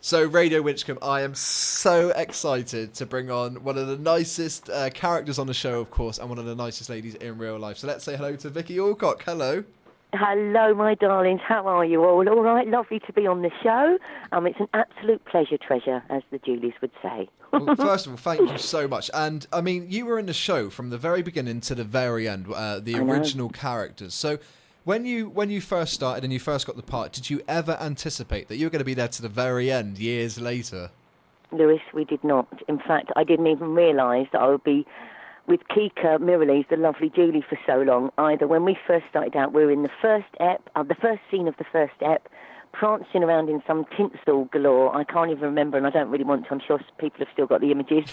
So, Radio Winchcombe, I am so excited to bring on one of the nicest characters on the show, of course, and one of the nicest ladies in real life. So let's say hello to Vicky Alcock. Hello. Hello, my darlings. How are you all? All right, lovely to be on the show. It's an absolute pleasure, treasure, as the Julies would say. Well, first of all, thank you so much. And, I mean, you were in the show from the very beginning to the very end, the original characters. So when you first started and you first got the part, did you ever anticipate that you were going to be there to the very end, years later? Lewis, we did not. In fact, I didn't even realise that I would be with Kika Mirrlees, the lovely Julie, for so long either. When we first started out, we were in the first scene of the first ep, prancing around in some tinsel galore. I can't even remember, and I don't really want to. I'm sure people have still got the images.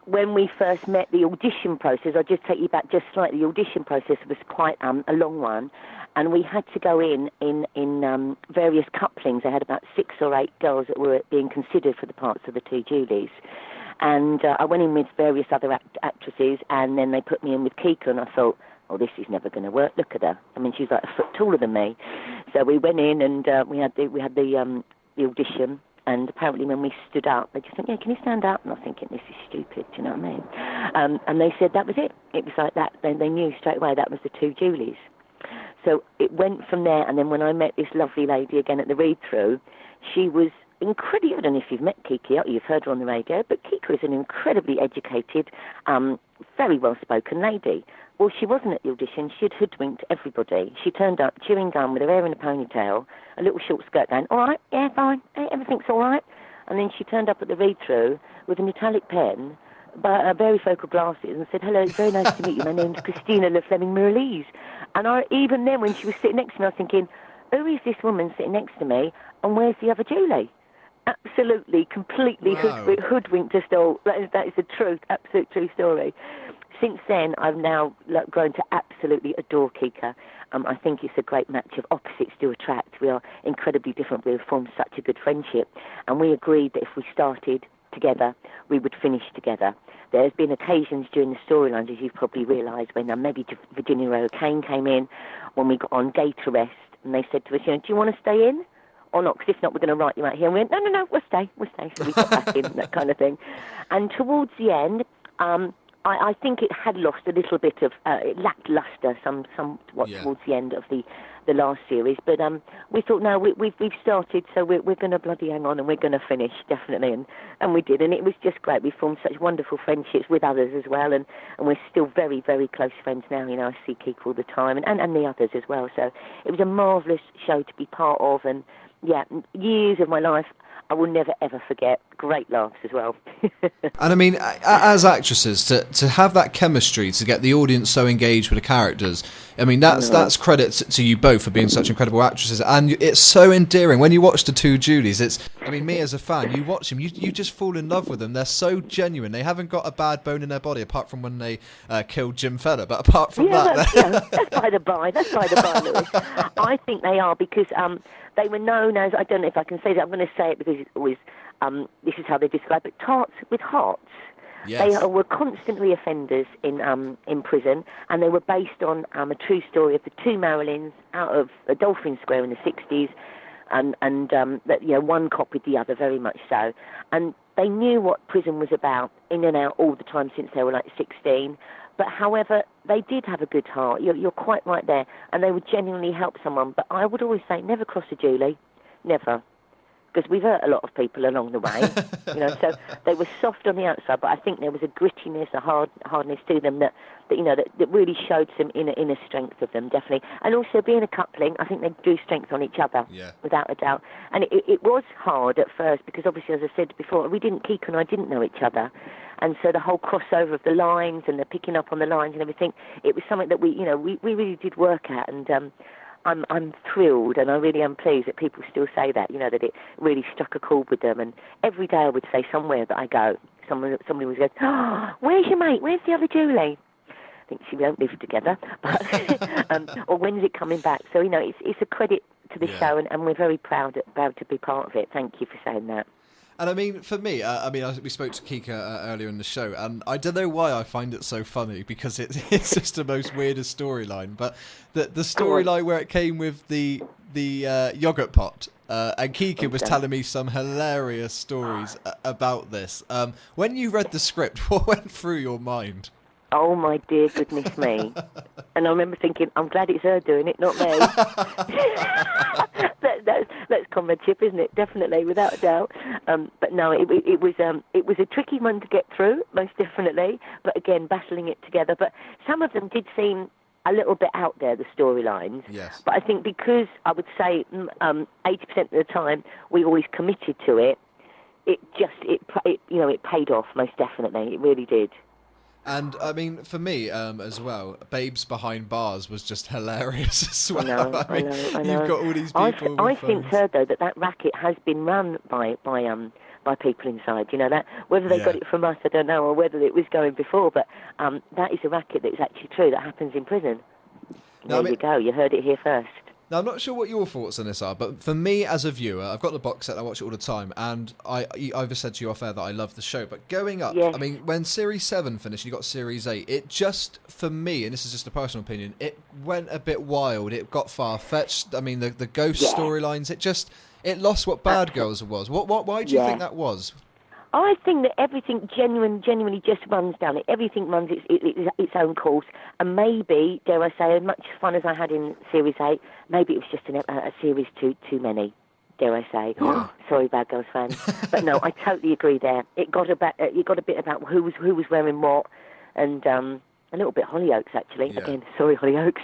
When we first met, the audition process, I'll just take you back just slightly. The audition process was quite a long one, and we had to go in various couplings. They had about 6 or 8 girls that were being considered for the parts of the two Julies. And I went in with various other actresses, and then they put me in with Kika, and I thought, oh, this is never going to work. Look at her. I mean, she's like a foot taller than me. So we went in, and we had the audition. And apparently when we stood up, they just went, yeah, can you stand up? And I was thinking, this is stupid, do you know what I mean? And they said that was it. It was like that. They knew straight away that was the two Julies. So it went from there, and then when I met this lovely lady again at the read-through, she was incredibly, I don't know if you've met Kiki, you've heard her on the radio, but Kika is an incredibly educated, very well-spoken lady. Well, she wasn't at the audition. She had hoodwinked everybody. She turned up chewing gum with her hair in a ponytail, a little short skirt going, all right, yeah, fine, everything's all right. And then she turned up at the read-through with an italic pen, varifocal glasses, and said, hello, it's very nice to meet you. My name's Christina Le Fleming Mirrlees. And even then, when she was sitting next to me, I was thinking, who is this woman sitting next to me, and where's the other Julie? Absolutely, completely hoodwinked us all. That is the truth, absolute true story. Since then, I've now grown to absolutely adore Kika. I think it's a great match of opposites do attract. We are incredibly different. We've formed such a good friendship. And we agreed that if we started together, we would finish together. There's been occasions during the storylines, as you've probably realised, when maybe Virginia O'Kane came in, when we got on gate arrest, and they said to us, do you want to stay in? Or not, because if not, we're going to write you out here. And we went, no, we'll stay. So we got back in, that kind of thing. And towards the end, I think it had lost a little bit of, it lacked lustre somewhat towards the end of the last series. But we thought, no, we've started, so we're going to bloody hang on and we're going to finish, definitely. And we did, and it was just great. We formed such wonderful friendships with others as well, and we're still very, very close friends now. You know, I see Keith all the time, and the others as well. So it was a marvellous show to be part of, and yeah, years of my life I will never, ever forget. Great laughs as well. And I mean, as actresses, to have that chemistry, to get the audience so engaged with the characters, I mean, that's credit to you both for being such incredible actresses. And it's so endearing. When you watch the two Julies, I mean, me as a fan, you watch them, you just fall in love with them. They're so genuine. They haven't got a bad bone in their body, apart from when they killed Jim Feller. But apart from that's by the by. That's by the by, Lewis. I think they are, because they were known as, I don't know if I can say that, I'm going to say it because it's always, this is how they describe it, tarts with hearts. Yes. They were constantly offenders in prison, and they were based on a true story of the two Marilyns out of Dolphin Square in the 60s, and that, you know, one copied the other very much so. And they knew what prison was about, in and out all the time since they were like 16. But however, they did have a good heart. You're quite right there, and they would genuinely help someone. But I would always say, never cross a Julie, never, because we've hurt a lot of people along the way. You know, so they were soft on the outside, but I think there was a grittiness, a hardness to them that really showed some inner strength of them, definitely. And also being a coupling, I think they drew strength on each other, without a doubt. And it was hard at first because, obviously, as I said before, Kika and I didn't know each other. And so the whole crossover of the lines and the picking up on the lines and everything, it was something that we really did work at. And I'm thrilled, and I really am pleased that people still say that, that it really struck a chord with them. And every day I would say somewhere that I go, somebody would go, oh, where's your mate? Where's the other Julie? I think she won't live together, but, or when's it coming back? So, it's a credit to the show, and we're very proud to be part of it. Thank you for saying that. And I mean, for me, we spoke to Kika earlier in the show, and I don't know why I find it so funny because it's just the most weirdest storyline. But the storyline where it came with the yogurt pot, and Kika was telling me some hilarious stories about this. When you read the script, what went through your mind? Oh my dear goodness me! And I remember thinking, I'm glad it's her doing it, not me. That's comradeship, isn't it? Definitely, without a doubt. But no, it was a tricky one to get through, most definitely. But again, battling it together. But some of them did seem a little bit out there, the storylines. Yes. But I think because I would say 80% of the time we always committed to it, it paid off most definitely. It really did. And I mean, for me as well, Babes Behind Bars was just hilarious as well. I know. You've got all these people. I think, heard though that racket has been run by people inside. You know that whether they got it from us, I don't know, or whether it was going before. But that is a racket that's actually true. That happens in prison. There you go. You heard it here first. Now, I'm not sure what your thoughts on this are, but for me as a viewer, I've got the box set, I watch it all the time, and I've said to you off air that I love the show, but going up, I mean, when Series 7 finished, you got Series 8, it just, for me, and this is just a personal opinion, it went a bit wild, it got far-fetched, I mean, the ghost storylines, it lost what Bad Girls was. Why do you think that was? I think that everything genuinely just runs down it. Everything runs its own course. And maybe, dare I say, as much fun as I had in Series 8, maybe it was just a series too many, dare I say. Yeah. Sorry, Bad Girls fans. But no, I totally agree there. It got a bit about who was wearing what, and a little bit Hollyoaks, actually. Yeah. Again, sorry, Hollyoaks.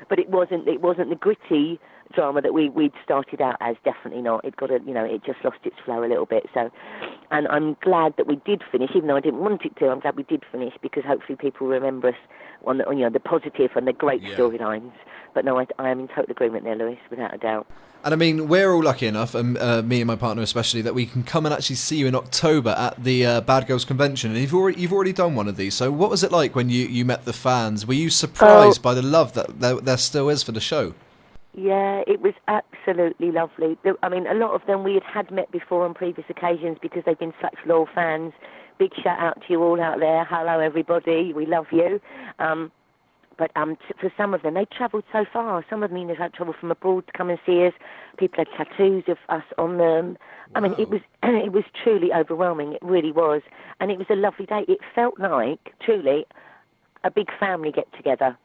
But it wasn't the gritty drama that we'd started out as. Definitely not. It just lost its flow a little bit. So, and I'm glad that we did finish, even though I didn't want it to. I'm glad we did finish because hopefully people remember us on the positive and the great storylines. But no, I am in total agreement there, Lewis, without a doubt. And I mean, we're all lucky enough, and me and my partner especially, that we can come and actually see you in October at the Bad Girls Convention. And you've already done one of these. So what was it like when you met the fans? Were you surprised by the love that there still is for the show? Yeah, it was absolutely lovely. I mean, a lot of them we had met before on previous occasions because they've been such loyal fans. Big shout out to you all out there. Hello, everybody. We love you. But for some of them, they travelled so far. Some of them had travelled from abroad to come and see us. People had tattoos of us on them. Wow. I mean, it was truly overwhelming. It really was, and it was a lovely day. It felt like truly a big family get together.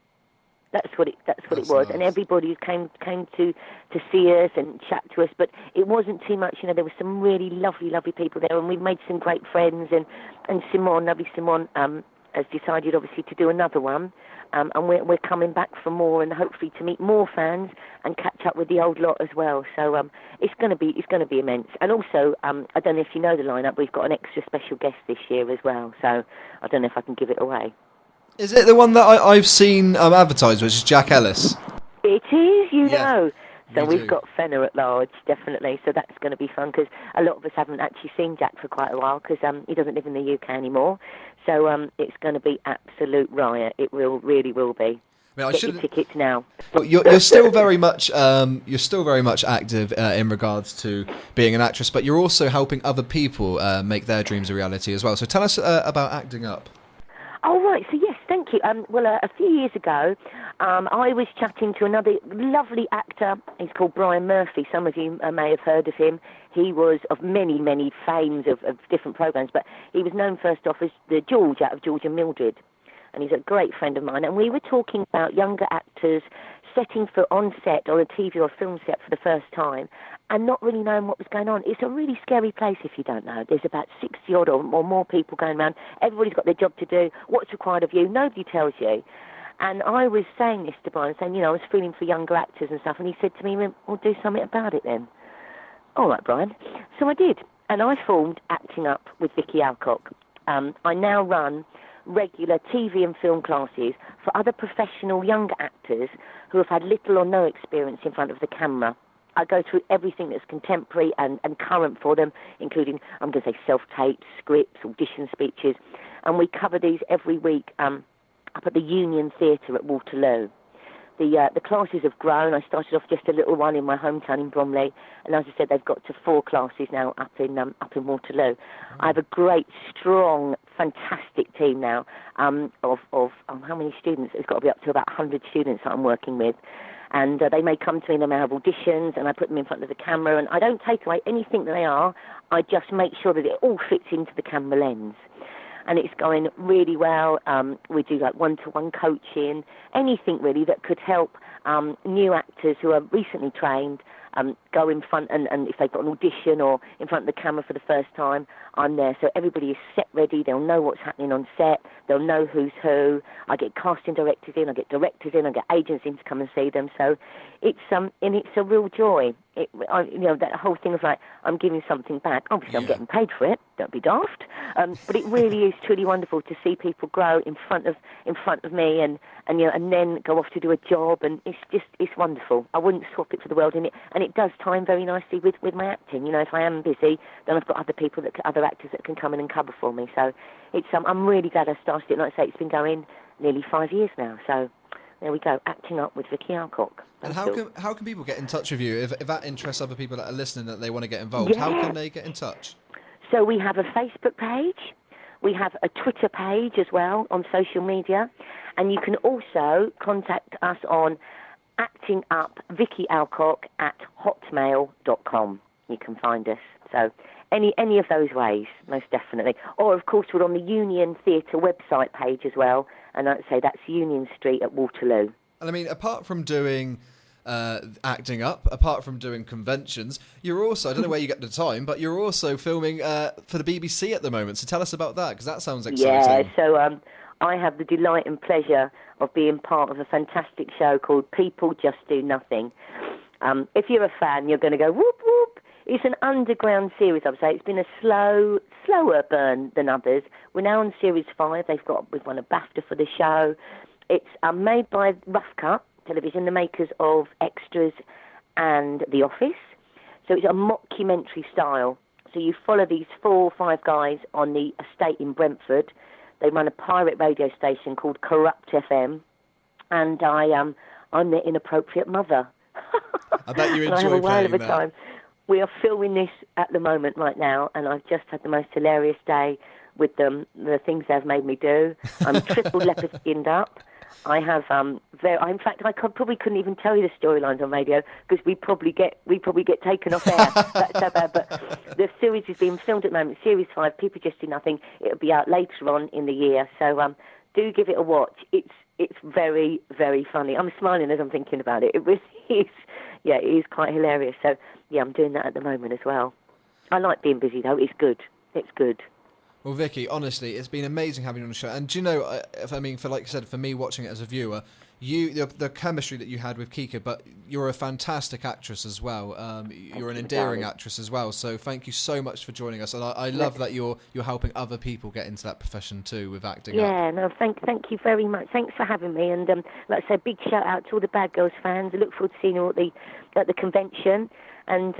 That's what it was, nice. And everybody came to see us and chat to us. But it wasn't too much. There were some really lovely people there, and we made some great friends. And Simone, lovely Simone, has decided obviously to do another one. And we're coming back for more, and hopefully to meet more fans and catch up with the old lot as well. So it's going to be immense. And also, I don't know if you know the lineup. We've got an extra special guest this year as well. So I don't know if I can give it away. Is it the one that I've seen advertised, which is Jack Ellis? It is, you know. So we've got Fenner at large, definitely. So that's going to be fun because a lot of us haven't actually seen Jack for quite a while because he doesn't live in the UK anymore. So it's going to be absolute riot. It really will be. I mean, Get your tickets now. Well, you're still very much active in regards to being an actress, but you're also helping other people make their dreams a reality as well. So tell us about Acting Up. Oh, right. So, yes, thank you. Well, a few years ago, I was chatting to another lovely actor. He's called Brian Murphy. Some of you may have heard of him. He was of many fames of different programmes, but he was known first off as the George out of George and Mildred. And he's a great friend of mine. And we were talking about younger actors setting foot on set, on a TV or film set for the first time, and not really knowing what was going on. It's a really scary place if you don't know. There's about 60-odd or more people going around. Everybody's got their job to do. What's required of you? Nobody tells you. And I was saying this to Brian, saying, I was feeling for younger actors and stuff, and he said to me, well, do something about it then. All right, Brian. So I did. And I formed Acting Up with Vicky Alcock. I now run regular TV and film classes for other professional younger actors who have had little or no experience in front of the camera. I go through everything that's contemporary and current for them, including, I'm going to say, self-tapes, scripts, audition speeches. And we cover these every week up at the Union Theatre at Waterloo. the classes have grown. I started off just a little one in my hometown in Bromley, and as I said, they've got to 4 classes now up in Waterloo. I have a great, strong, fantastic team now of how many students? It's got to be up to about 100 students that I'm working with. And they may come to me and they may have auditions, and I put them in front of the camera, and I don't take away anything that they are. I just make sure that it all fits into the camera lens. And it's going really well. We do like one-to-one coaching, anything really that could help new actors who are recently trained go in front, and if they've got an audition or in front of the camera for the first time, I'm there. So everybody is set ready. They'll know what's happening on set. They'll know who's who. I get casting directors in. I get directors in. I get agents in to come and see them. So it's and it's a real joy. That whole thing of like, I'm giving something back. Obviously, I'm getting paid for it. Don't be daft. But it really is truly wonderful to see people grow in front of me, and then go off to do a job, and it's wonderful. I wouldn't swap it for the world, and it does time very nicely with my acting. If I am busy, then I've got other actors that can come in and cover for me. So it's I'm really glad I started it. Like I say, it's been going nearly 5 years now. So there we go, acting up with Vicky Alcock. And how can people get in touch with you if that interests other people that are listening, that they want to get involved? How can they get in touch? So we have a Facebook page, we have a Twitter page as well on social media, and you can also contact us on actingupvickyaLcock@hotmail.com. You can find us. So any of those ways, most definitely. Or of course we're on the Union Theatre website page as well, and I'd say that's Union Street at Waterloo. And I mean, apart from doing acting up, apart from doing conventions, you're also, I don't know where you get the time, but you're also filming for the BBC at the moment. So tell us about that, because that sounds exciting. Yeah, so I have the delight and pleasure of being part of a fantastic show called People Just Do Nothing. If you're a fan, you're going to go, whoop, whoop. It's an underground series, I would say. It's been a slower burn than others. We're now on Series 5. We've won a BAFTA for the show. It's made by Rough Cut Television, the makers of Extras and The Office. So it's a mockumentary style. So you follow these 4 or 5 guys on the estate in Brentford. They run a pirate radio station called Corrupt FM, and I'm their inappropriate mother. I bet you enjoy I have a whale of a that. time. We are filming this at the moment right now, and I've just had the most hilarious day with them, the things they've made me do. I'm triple leopard skinned up. I have in fact, I probably couldn't even tell you the storylines on radio, because we probably get taken off air. That's so bad. But the series is being filmed at the moment, Series 5. People Just Do Nothing. It'll be out later on in the year. So do give it a watch. It's very, very funny. I'm smiling as I'm thinking about it. It really is. Yeah, it is quite hilarious. So yeah, I'm doing that at the moment as well. I like being busy though. It's good. It's good. Well, Vicky, honestly, it's been amazing having you on the show. And do you know, for like I said, for me watching it as a viewer, the chemistry that you had with Kika, but you're a fantastic actress as well. You're an endearing actress as well. So thank you so much for joining us. And I love that you're helping other people get into that profession too with acting. Yeah, no, thank you very much. Thanks for having me. And like I said, big shout out to all the Bad Girls fans. I look forward to seeing you at the convention. And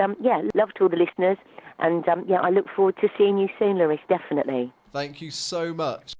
love to all the listeners. And I look forward to seeing you soon, Lewis, definitely. Thank you so much.